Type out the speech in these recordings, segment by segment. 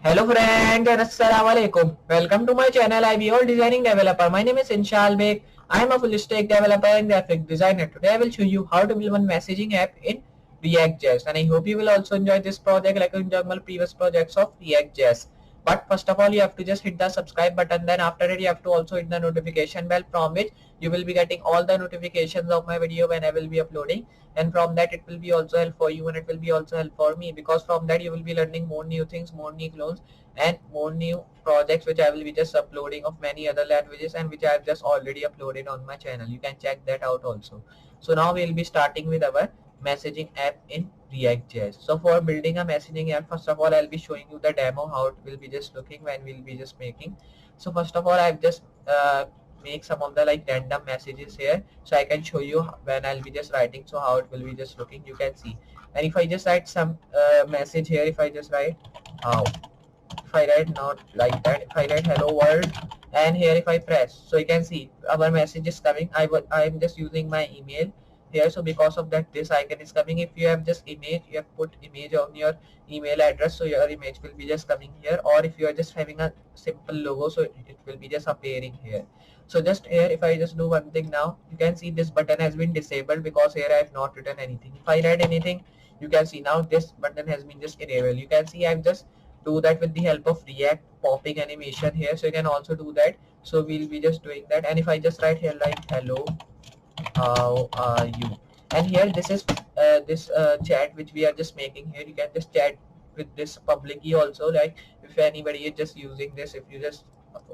Hello friends and assalamu alaikum. Welcome to my channel. I'm your designing developer. My name is Inshal Beg. I am a full stack developer and graphic designer. Today I will show you how to build one messaging app in React.js, and I hope you will also enjoy this project like you enjoyed my previous projects of React.js. But first of all, you have to just hit the subscribe button. Then after it, you have to also hit the notification bell, from which you will be getting all the notifications of my video when I will be uploading. And from that, it will be also help for you, and it will be also help for me, because from that you will be learning more new things, more new clones, and more new projects which I will be just uploading of many other languages, and which I have just already uploaded on my channel. You can check that out also. So now we will be starting with our messaging app in React.js. So for building a messaging app, first of all, I'll be showing you the demo how it will be just looking when we'll be just making. So first of all, I've just make some of the like random messages here, so I can show you when I'll be just writing, so how it will be just looking. You can see. And if I just write some message here, if I just write how, if I write not like that, if I write hello world, and here if I press, so you can see our message is coming. I'm just using my email here, so because of that this icon is coming. If you have just image, you have put image on your email address, so your image will be just coming here. Or if you are just having a simple logo, so it will be just appearing here. So just here, if I just do one thing now, you can see this button has been disabled because here I have not written anything. If I write anything, you can see now this button has been just enabled. You can see I've just do that with the help of React popping animation here, so you can also do that. So we'll be just doing that. And if I just write here like hello, how are you, and here this is this chat which we are just making here. You can just chat with this publicly also, like if anybody is just using this, if you just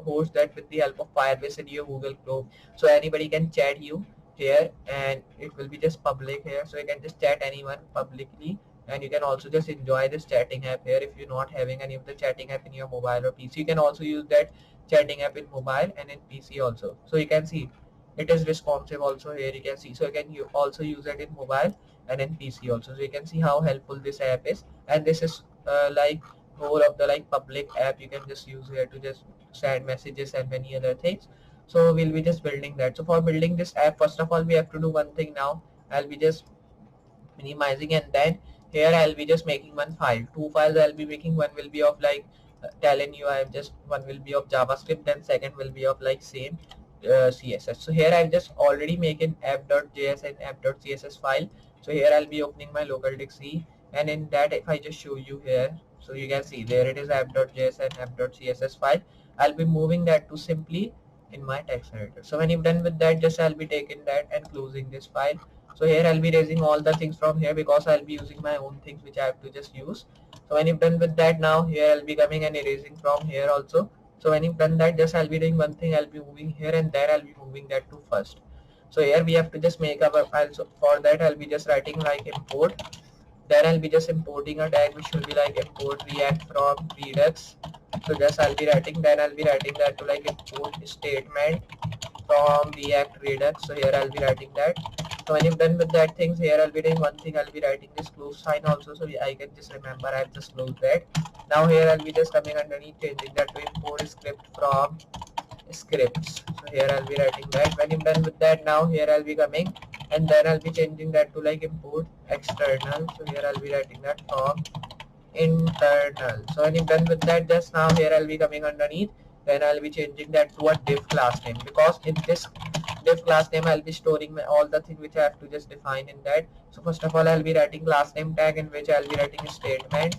host that with the help of Firebase in your Google Chrome, so anybody can chat you here, and it will be just public here, so you can just chat anyone publicly. And you can also just enjoy this chatting app here. If you're not having any of the chatting app in your mobile or PC, you can also use that chatting app in mobile and in PC also. So you can see it is responsive also here, you can see. So you can also use it in mobile and in PC also. So you can see how helpful this app is. And this is like whole of the like public app you can just use here to just send messages and many other things. So we'll be just building that. So for building this app, first of all we have to do one thing now. I'll be just minimizing, and then here I'll be just making one file, two files I'll be making. One will be of like telling you, I have just one will be of JavaScript, then second will be of like same CSS. So here I've just already making app.js and app.css file. So here I'll be opening my local disk C, and in that if I just show you here, so you can see there it is app.js and app.css file. I'll be moving that to simply in my text editor. So when you've done with that, just I'll be taking that and closing this file. So here I'll be raising all the things from here, because I'll be using my own things which I have to just use. So when you've done with that, now here I'll be coming and erasing from here also. So when you've done that, just I'll be doing one thing, I'll be moving here, and there I'll be moving that to first. So here we have to just make our file. So for that I'll be just writing like import. Then I'll be just importing a tag which will be like import react from Redux. So just I'll be writing, then I'll be writing that to like import statement from React Redux. So here I'll be writing that. So when you've done with that things, here I'll be doing one thing, I'll be writing this close sign also, so I can just remember I've just closed that. Now here I'll be just coming underneath, changing that to import script from scripts. So here I'll be writing that. When I'm done with that, now here I'll be coming, and then I'll be changing that to like import external. So here I'll be writing that from internal. So when I'm done with that, just now here I'll be coming underneath, then I'll be changing that to a div class name, because in this div class name I'll be storing all the things which I have to just define in that. So first of all I'll be writing class name tag, in which I'll be writing a statement,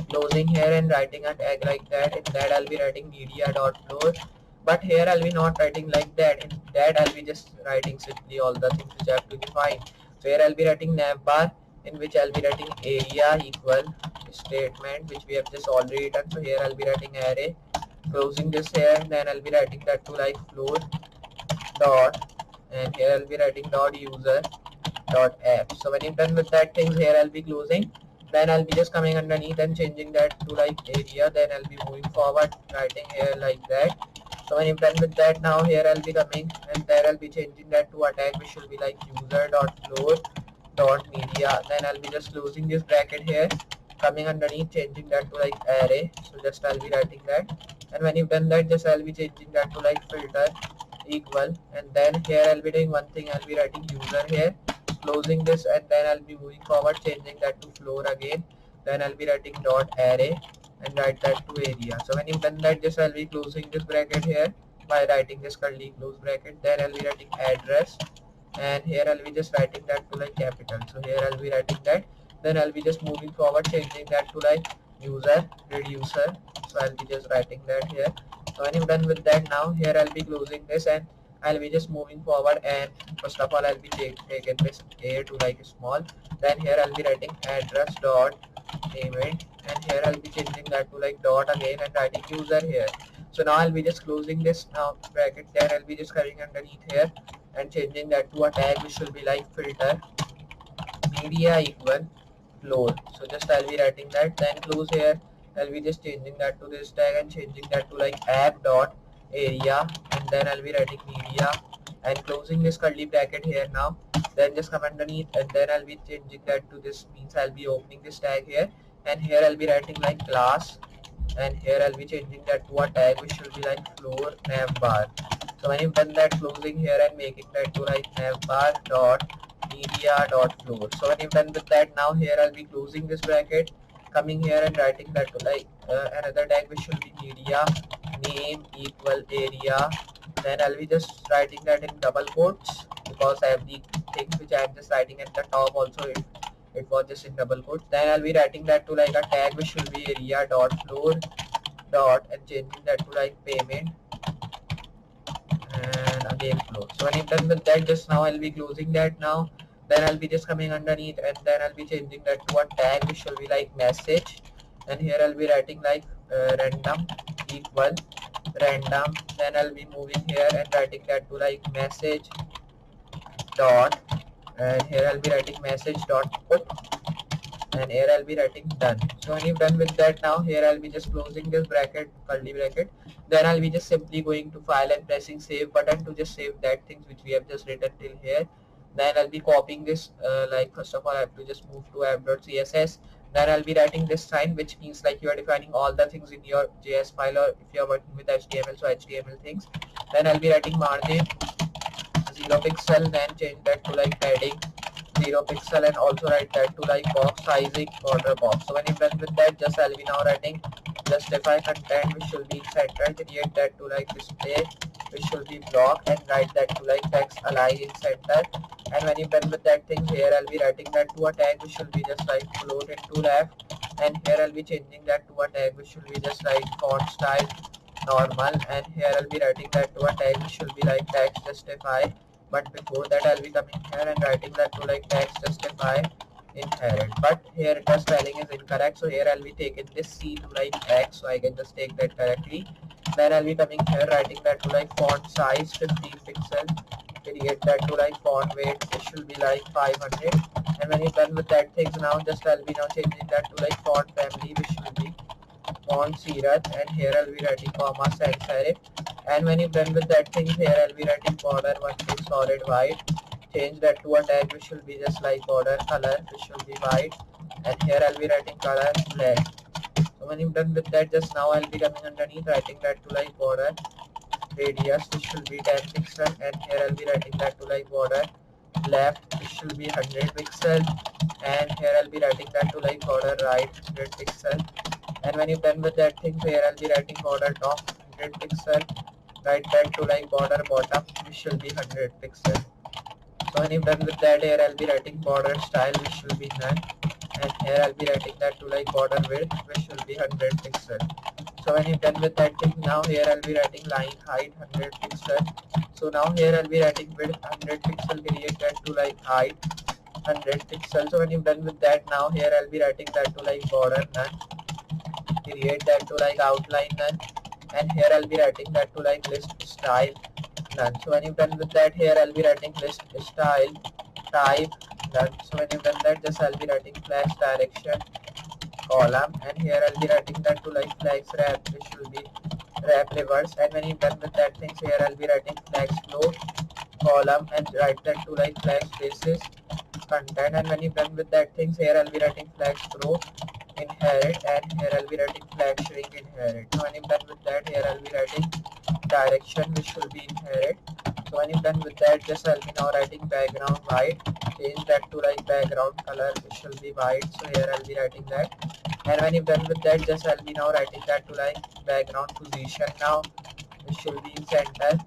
closing here and writing a tag like that. In that I'll be writing media.load, but here I'll be not writing like that. In that I'll be just writing simply all the things which I have to define. So here I'll be writing navbar, in which I'll be writing area equal statement, which we have just already done. So here I'll be writing array, closing this here, then I'll be writing that to like float dot, and here I'll be writing dot user dot app. So when I'm done with that things, here I'll be closing, then I'll be just coming underneath and changing that to like area, then I'll be moving forward, writing here like that. So when I'm done with that, now here I'll be coming, and there I'll be changing that to a tag which should be like user dot float dot media. Then I'll be just closing this bracket here, coming underneath, changing that to like array. So just I'll be writing that, and when you've done that, just I'll be changing that to like filter equal, and then here I'll be doing one thing, I'll be writing user here, closing this, and then I'll be moving forward, changing that to floor again. Then I'll be writing dot array, and write that to area. So when you've done that, just I'll be closing this bracket here by writing this curly close bracket. Then I'll be writing address, and here I'll be just writing that to like capital. So here I'll be writing that. Then I'll be just moving forward, changing that to like user reducer. So I'll be just writing that here. So when I'm done with that, now here I'll be closing this, and I'll be just moving forward, and first of all I'll be taking this a to like small. Then here I'll be writing address dot payment, and here I'll be changing that to like dot again and writing user here. So now I'll be just closing this now bracket. Then I'll be just coming underneath here and changing that to a tag which will be like filter media equal floor. So just I'll be writing that. Then close here, I'll be just changing that to this tag and changing that to like app dot area, and then I'll be writing media and closing this curly bracket here now. Then just come underneath, and then I'll be changing that to this, means I'll be opening this tag here, and here I'll be writing like class, and here I'll be changing that to a tag which will be like floor nav bar. So when you've done that, closing here and making that to like nav bar dot media dot floor. So when you've done with that, now here I'll be closing this bracket, coming here and writing that to like another tag which will be media name equal area. Then I'll be just writing that in double quotes because I have the things which I am just writing at the top also, it was just in double quotes. Then I'll be writing that to like a tag which will be area dot floor dot and changing that to like payment and again floor. So when I'm done with that, just now I'll be closing that now. Then I'll be just coming underneath, and then I'll be changing that to a tag which will be like message, and here I'll be writing like random equal random. Then I'll be moving here and writing that to like message dot, and here I'll be writing message dot put, and here I'll be writing done. So when you've done with that, now here I'll be just closing this bracket, curly bracket. Then I'll be just simply going to file and pressing save button to just save that things which we have just written till here. Then I'll be copying this, like first of all I have to just move to app.css. Then I'll be writing this sign, which means like you are defining all the things in your JS file, or if you are working with HTML, so HTML things. Then I'll be writing margin 0 pixel, then change that to like padding 0 pixel, and also write that to like box sizing border box. So when you're done with that, just I'll be now writing justify content which will be in center, create that to like display which will be block, and write that to like text align in center. And when you're done with that thing, here I'll be writing that to a tag which will be just like float into left, and here I'll be changing that to a tag which will be just like font style normal, and here I'll be writing that to a tag which will be like text justify. But before that, I'll be coming here and writing that to like text justify inherit. But here the spelling is incorrect, so here I'll be taking this C to like X, so I can just take that correctly. Then I'll be coming here writing that to like font size 15 pixel, create that to like font weight, it should be like 500. And when you're done with that things, now just I'll be now changing that to like font family which will be font serif, and here I'll be writing comma sans serif. And when you're done with that thing, here I'll be writing border 1 is solid white, change that to a tag which will be just like border color which will be white, and here I'll be writing color black. So when you're done with that, just now I'll be coming underneath writing that to like border radius which will be 10 pixel, and here I'll be writing that to like border left which will be 100 pixel, and here I'll be writing that to like border right 100 pixel. And when you're done with that thing, here I'll be writing border top 100 pixel, write that to like border bottom which will be 100 pixel. So when you're done with that, here I'll be writing border style which will be none, and here I'll be writing that to like border width which will be 100 pixel. So when you're done with that thing, now here I'll be writing line height 100 pixel. So now here I'll be writing width 100 pixel, create that to like height 100 pixel. So when you're done with that, now here I'll be writing that to like border none, create that to like outline none, and here I'll be writing that to like list style none. So when you've done with that, here I'll be writing list style type none. So when you've done that, just I'll be writing flags direction column, and here I'll be writing that to like flags wrap which will be wrap reverse. And when you've done with that things, here I'll be writing flags flow column, and write that to like flags basis content. And when you've done with that things, here I'll be writing flags pro inherit, and here I'll be writing flag shrink inherit. So when I'm done with that, here I'll be writing direction which will be inherit. So when I'm done with that, just I'll be now writing background white, change that to like background color which will be white. So here I'll be writing that. And when you've done with that, just I'll be now writing that to like background position now, which should be in center.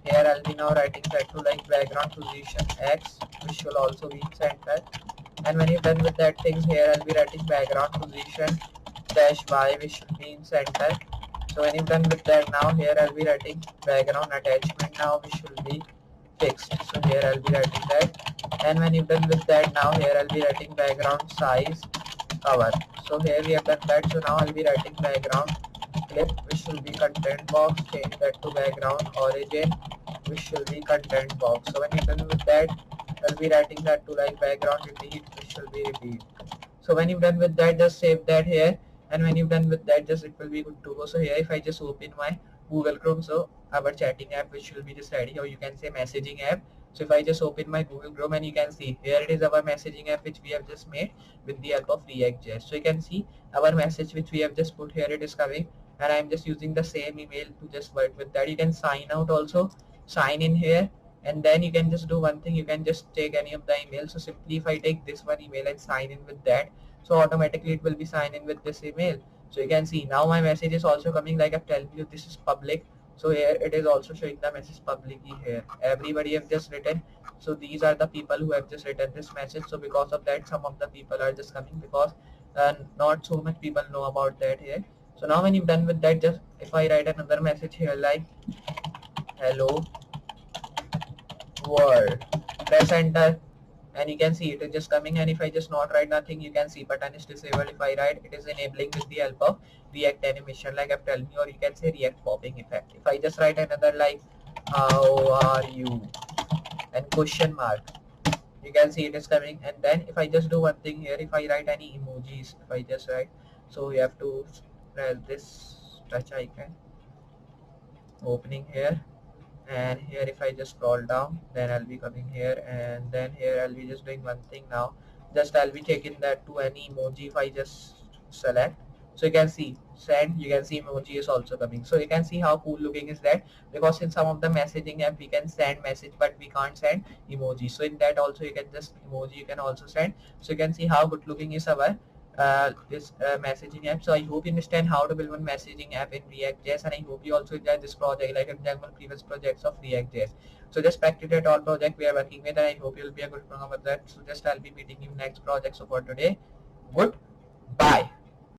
Here I'll be now writing that to like background position X, which should also be in center. And when you're done with that things, here I'll be writing background position dash Y, which should be in center. So when you're done with that, now here I'll be writing background attachment now, which should be fixed. So here I'll be writing that. And when you're done with that, now here I'll be writing background size cover. So here we have done that. So now I'll be writing background clip, which will be content box. Change that to background origin, which will be content box. So when you're done with that, I'll be writing that to like background repeat, which will be repeat. So when you've done with that, just save that here. And when you've done with that, just it will be good to go. So here if I just open my Google Chrome, so our chatting app, which will be just ready, or you can say messaging app. So if I just open my Google Chrome, and you can see here it is our messaging app which we have just made with the help of React.js. So you can see our message which we have just put here, it is coming, and I'm just using the same email to just work with that. You can sign out also, sign in here, and then you can just do one thing, you can just take any of the emails. So simply if I take this one email and sign in with that, so automatically it will be signed in with this email. So you can see now my message is also coming, like I'm telling you this is public. So here it is also showing the message publicly here. Everybody have just written. So these are the people who have just written this message. So because of that, some of the people are just coming, because not so much people know about that here. So now when you've done with that, just if I write another message here like hello world, press enter, and you can see it is just coming. And if I just not write nothing, you can see button is disabled. If I write, it is enabling with the help of React animation, like I'm telling you, or you can say React popping effect. If I just write another like how are you and question mark, you can see it is coming. And then if I just do one thing here, if I write any emojis, if I just write, so you have to press this touch icon opening here, and here if I just scroll down, then I'll be coming here, and then here I'll be just doing one thing now, just I'll be taking that to any emoji. If I just select, so you can see send, you can see emoji is also coming. So you can see how cool looking is that, because in some of the messaging app we can send message but we can't send emoji. So in that also you can just emoji you can also send. So you can see how good looking is our this messaging app. So I hope you understand how to build one messaging app in React.js, and I hope you also enjoy this project like I've done previous projects of React.js. So just practice it all project we are working with, and I hope you'll be a good programmer with that. So just I'll be meeting you next project. So for today, goodbye.